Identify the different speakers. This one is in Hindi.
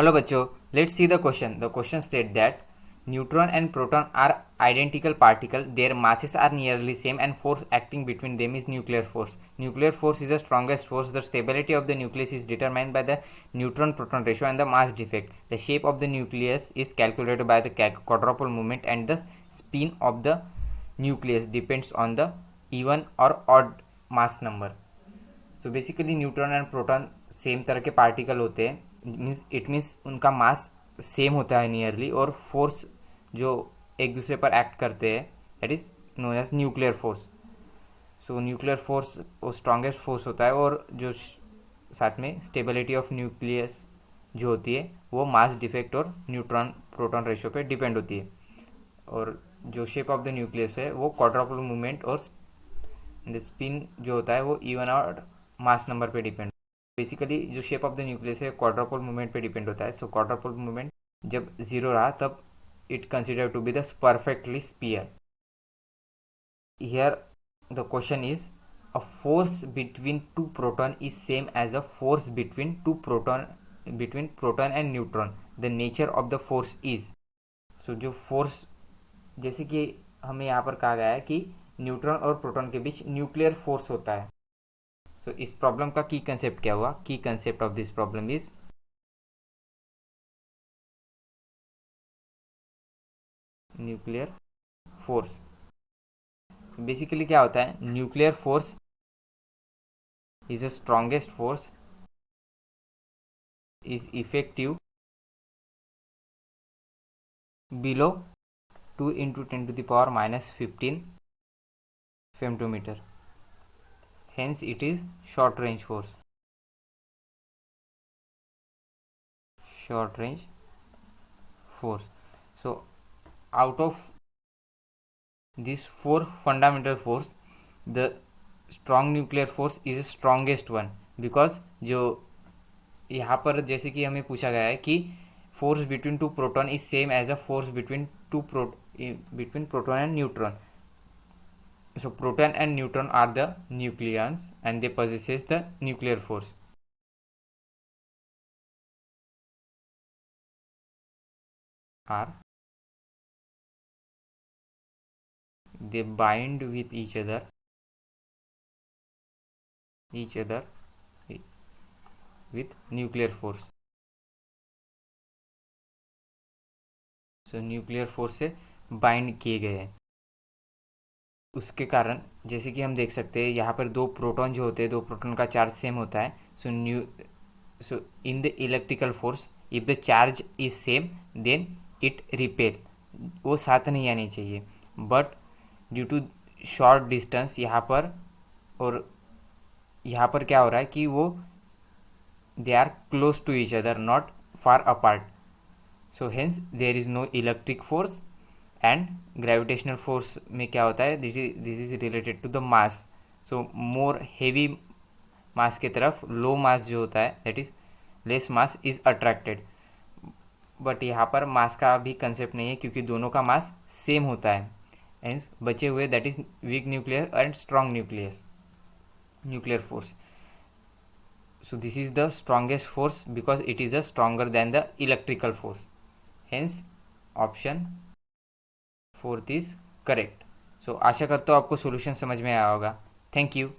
Speaker 1: Hello bachcho, let's see the question. The question states that neutron and proton are identical particles. Their masses are nearly same and force acting between them is nuclear force. Nuclear force is the strongest force. The stability of the nucleus is determined by the neutron-proton ratio and the mass defect. The shape of the nucleus is calculated by the quadrupole moment, and the spin of the nucleus depends on the even or odd mass number. So basically neutron and proton same तरह के पार्टिकल होते हैं, इट मीन्स उनका मास सेम होता है नियरली, और फोर्स जो एक दूसरे पर एक्ट करते हैं that is known as nuclear force. So nuclear force वो स्ट्रॉन्गेस्ट फोर्स होता है, और जो साथ में स्टेबिलिटी ऑफ न्यूक्लियस जो होती है वो मास डिफेक्ट और न्यूट्रॉन प्रोटॉन रेशियो पे डिपेंड होती है. और जो शेप ऑफ द न्यूक्लियस है वो क्वाड्रुपल मूवमेंट और स्पिन जो होता है वो इवन और मास नंबर पे डिपेंड. बेसिकली जो शेप ऑफ द न्यूक्लियस है क्वाड्रुपल मूवमेंट पे डिपेंड होता है. सो क्वाड्रुपल मूवमेंट जब जीरो रहा तब it consider to be the perfectly sphere. Here the question is a force between two proton is same as a force between proton and neutron. The nature of the force is. So जो force जैसे कि हमें यहाँ पर कहा गया है कि न्यूट्रॉन और प्रोटॉन के बीच न्यूक्लियर फोर्स होता है. तो इस प्रॉब्लम का की कंसेप्ट क्या हुआ? की concept of this problem is nuclear force. Basically क्या होता है? Nuclear force is the strongest force, is effective below 2 into 10 to the power minus 15 femtometer. Hence it is short range force. Short range force. So out of these four fundamental force, the strong nuclear force is the strongest one, because जो यहाँ पर जैसे कि हमें पूछा गया है कि force between two proton is same as a force between proton and neutron. So proton and neutron are the nucleons and they possesses the nuclear force. Are they bind with each other with nuclear force. So nuclear force से बाइंड किए गए हैं. उसके कारण जैसे कि हम देख सकते हैं यहाँ पर दो प्रोटॉन जो होते हैं, दो प्रोटॉन का चार्ज सेम होता है. So in the electrical force if the charge is same then it repel. वो साथ नहीं आनी चाहिए, but due to short distance यहाँ पर, और यहाँ पर क्या हो रहा है कि वो they are close to each other, not far apart. So hence there is no electric force. And gravitational force में क्या होता है? This is related to the mass. So more heavy mass के तरफ लो मास जो होता है that is less mass is attracted. But यहाँ पर मास का भी कंसेप्ट नहीं है क्योंकि दोनों का मास सेम होता है. एंड बचे हुए that is weak nuclear and strong nuclear force. So this is the strongest force because it is stronger than the electrical force. Hence option 4 is correct. So आशा करता हूँ आपको सॉल्यूशन समझ में आया होगा. Thank you.